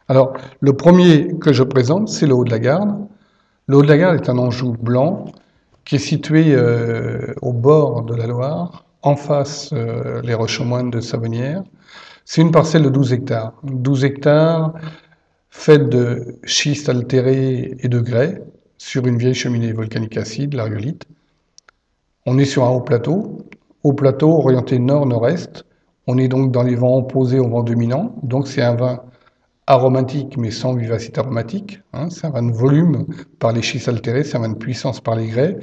Alors, le premier que je présente, c'est le Haut de la Garde. Le Haut de la Garde est un Anjou blanc qui est situé au bord de la Loire, en face les Roches-aux-Moines de Savonnières. C'est une parcelle de 12 hectares. 12 hectares faite de schiste altéré et de grès sur une vieille cheminée volcanique acide, la rhyolite. On est sur un haut plateau orienté nord-nord-est. On est donc dans les vents opposés au vent dominant. Donc c'est un vin aromatique mais sans vivacité aromatique. C'est un vin de volume par les schistes altérés, c'est un vin de puissance par les grès.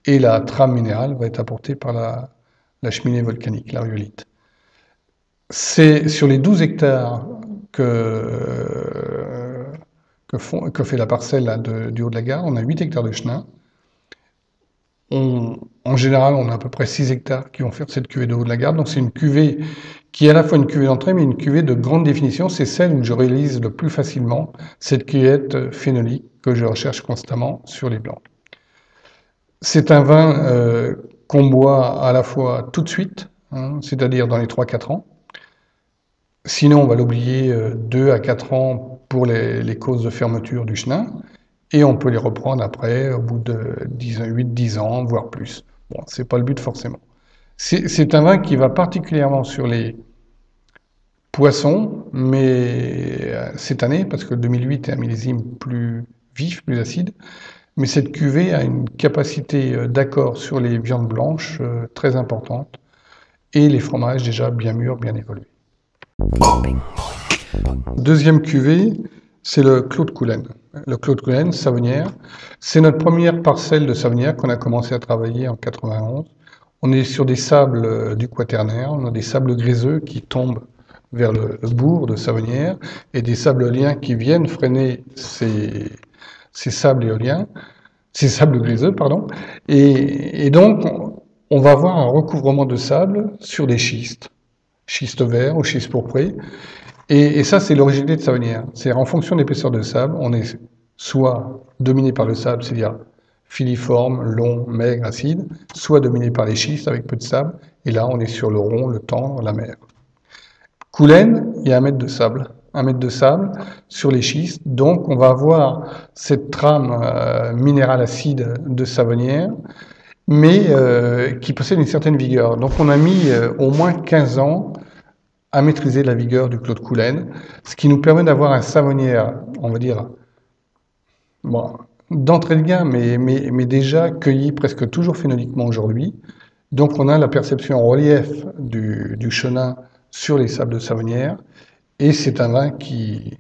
Et la trame minérale va être apportée par la cheminée volcanique, la rhyolite. C'est sur les 12 hectares que fait la parcelle là, du Haut de la Garde. On a 8 hectares de chenin. En général, on a à peu près 6 hectares qui vont faire cette cuvée de Haut de la Garde. Donc c'est une cuvée qui est à la fois une cuvée d'entrée, mais une cuvée de grande définition. C'est celle où je réalise le plus facilement cette cueillette phénolique que je recherche constamment sur les blancs. C'est un vin qu'on boit à la fois tout de suite, c'est-à-dire dans les 3-4 ans. Sinon, on va l'oublier 2 à 4 ans pour les causes de fermeture du chenin. Et on peut les reprendre après, au bout de 8-10 ans, voire plus. Bon, c'est pas le but forcément. C'est un vin qui va particulièrement sur les poissons, mais cette année, parce que 2008 est un millésime plus vif, plus acide, mais cette cuvée a une capacité d'accord sur les viandes blanches très importante, et les fromages déjà bien mûrs, bien évolués. Deuxième cuvée, c'est le Clos de Coulennes. Le Clos de Coulennes, Savonnières, c'est notre première parcelle de Savonnières qu'on a commencé à travailler en 91. On est sur des sables du Quaternaire, on a des sables gréseux qui tombent vers le bourg de Savonnières et des sables éoliens qui viennent freiner ces sables éoliens, ces sables gréseux, pardon. Et donc, on va avoir un recouvrement de sable sur des schistes verts ou schistes pourprés. Et ça, c'est l'originalité de Savonnières. C'est-à-dire, en fonction de l'épaisseur de sable, on est soit dominé par le sable, c'est-à-dire filiforme, long, maigre, acide, soit dominé par les schistes avec peu de sable. Et là, on est sur le rond, le tendre, la mer. Coulennes, il y a 1 mètre de sable. 1 mètre de sable sur les schistes. Donc, on va avoir cette trame minérale acide de Savonnières, mais qui possède une certaine vigueur. Donc, on a mis au moins 15 ans à maîtriser la vigueur du Clos de Coulennes, ce qui nous permet d'avoir un Savonnières, on va dire, bon, d'entrée de gamme, mais déjà cueilli presque toujours phénoliquement aujourd'hui. Donc on a la perception en relief du chenin sur les sables de Savonnières, et c'est un vin qui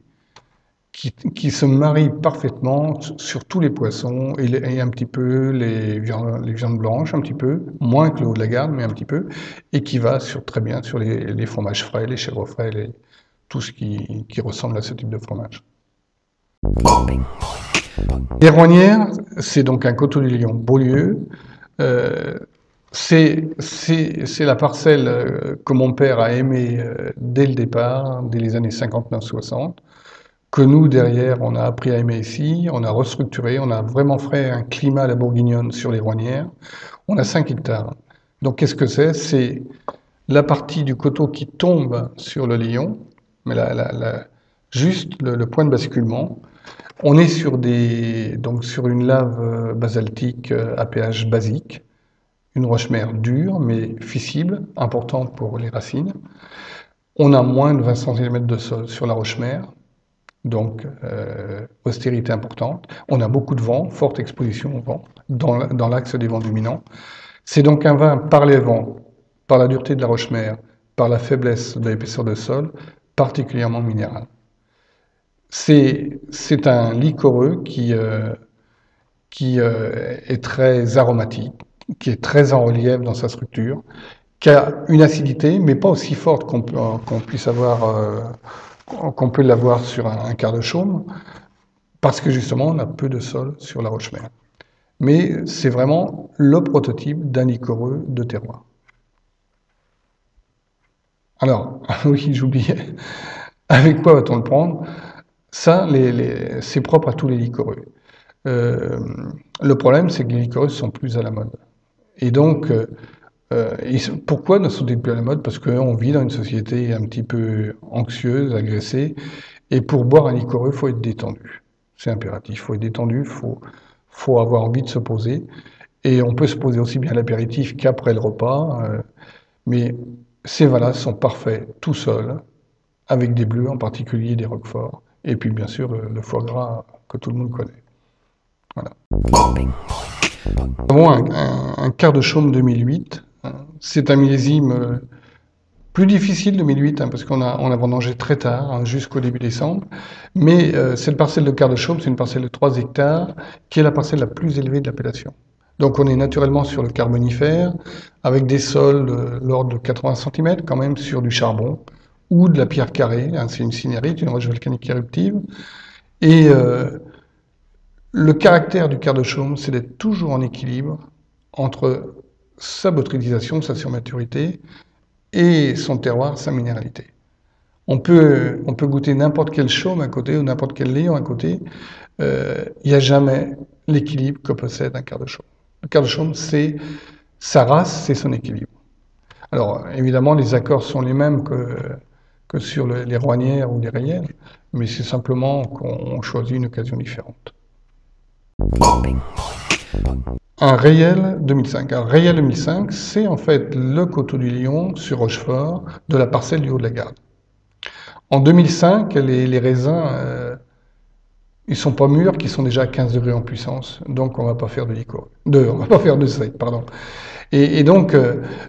se marie parfaitement sur tous les poissons et un petit peu les viandes blanches, un petit peu, moins que le Haut de la Garde, mais un petit peu, et qui va très bien sur les fromages frais, les chèvres frais, tout ce qui ressemble à ce type de fromage. Les Rosnières, c'est donc un coteau du Lion Beaulieu. C'est la parcelle que mon père a aimée dès le départ, dès les années 59-60. Que nous, derrière, on a appris à aimer ici, on a restructuré, on a vraiment fait un climat à la bourguignonne sur les Rosnières. On a 5 hectares. Donc qu'est-ce que c'est? C'est la partie du coteau qui tombe sur le Lion, mais juste le point de basculement. On est sur une lave basaltique à pH basique, une roche-mère dure mais fissible, importante pour les racines. On a moins de 20 cm de sol sur la roche-mère. Donc, austérité importante. On a beaucoup de vent, forte exposition au vent, dans l'axe des vents dominants. C'est donc un vin par les vents, par la dureté de la roche-mère, par la faiblesse de l'épaisseur de sol, particulièrement minéral. C'est un liquoreux qui est très aromatique, qui est très en relief dans sa structure, qui a une acidité, mais pas aussi forte qu'on puisse avoir... qu'on peut l'avoir sur un quart de chaume, parce que justement on a peu de sol sur la roche-mère. Mais c'est vraiment le prototype d'un liquoreux de terroir. Alors, oui, j'oubliais, avec quoi va-t-on le prendre? Ça, c'est propre à tous les liquoreux. Euh, le problème, c'est que les liquoreuses sont plus à la mode. Et donc, pourquoi ne sont-ils plus à la mode? Parce qu'on vit dans une société un petit peu anxieuse, agressée, et pour boire un liquoreux, il faut être détendu. C'est impératif, il faut être détendu, faut avoir envie de se poser. Et on peut se poser aussi bien à l'apéritif qu'après le repas, mais ces vins-là sont parfaits tout seuls, avec des bleus, en particulier des roquefort, et puis bien sûr le foie gras que tout le monde connaît. Voilà. Nous avons un quart de chaume 2008. C'est un millésime plus difficile 2008, parce qu'on a vendangé très tard, jusqu'au début décembre. Mais cette parcelle de quart de chaume, c'est une parcelle de 3 hectares, qui est la parcelle la plus élevée de l'appellation. Donc on est naturellement sur le carbonifère, avec des sols de l'ordre de 80 cm, quand même sur du charbon, ou de la pierre carrée, c'est une cinérite, une roche volcanique éruptive. Et le caractère du quart de chaume, c'est d'être toujours en équilibre entre sa botrytisation, sa surmaturité, et son terroir, sa minéralité. On peut goûter n'importe quel chaume à côté ou n'importe quel léon à côté, il n'y a jamais l'équilibre que possède un quart de chaume. Le quart de chaume, c'est sa race, c'est son équilibre. Alors, évidemment, les accords sont les mêmes que sur les Rosnières ou les Rayelles, mais c'est simplement qu'on choisit une occasion différente. Un Rayelle 2005. Un Rayelle 2005, c'est en fait le coteau du Lion sur Rochefort de la parcelle du Haut-de-la-Garde. En 2005, les raisins, ils sont pas mûrs, qui sont déjà à 15 degrés en puissance, donc on va pas faire de liqueur. On va pas faire de cider, pardon. Et donc,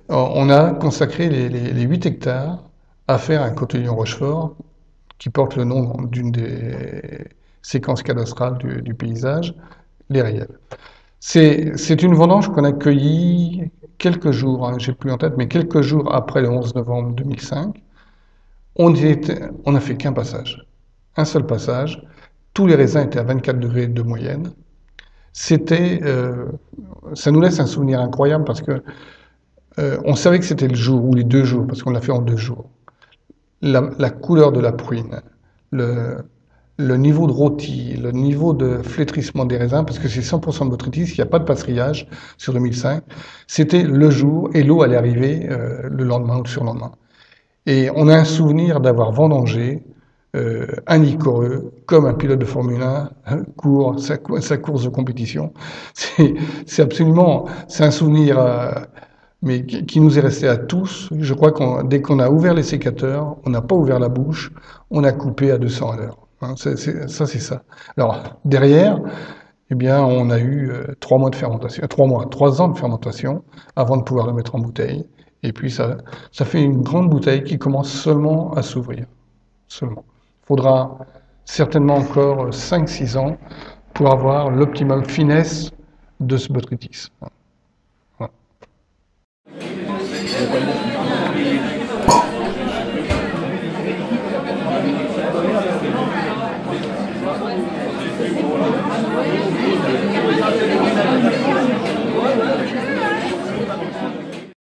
on a consacré les 8 hectares à faire un coteau du Lion Rochefort qui porte le nom d'une des séquences cadastrales du paysage, les Rayelles. C'est une vendange qu'on a cueillie quelques jours, j'ai plus en tête, mais quelques jours après le 11 novembre 2005. On a fait qu'un passage, un seul passage. Tous les raisins étaient à 24 degrés de moyenne. Ça nous laisse un souvenir incroyable parce que on savait que c'était le jour ou les 2 jours, parce qu'on l'a fait en 2 jours. La couleur de la pruine, le niveau de rôti, le niveau de flétrissement des raisins, parce que c'est 100% de botrytis, il n'y a pas de passerillage sur 2005. C'était le jour et l'eau allait arriver le lendemain ou le surlendemain. Et on a un souvenir d'avoir vendangé un liquoreux comme un pilote de Formule 1 court sa course de compétition. C'est absolument, c'est un souvenir mais qui nous est resté à tous. Je crois que dès qu'on a ouvert les sécateurs, on n'a pas ouvert la bouche, on a coupé à 200 à l'heure. Hein, c'est ça. Alors derrière, eh bien, on a eu 3 mois de fermentation, 3 ans de fermentation avant de pouvoir le mettre en bouteille. Et puis ça fait une grande bouteille qui commence seulement à s'ouvrir. Seulement. Il faudra certainement encore 5-6 ans pour avoir l'optimum finesse de ce botrytis. Voilà.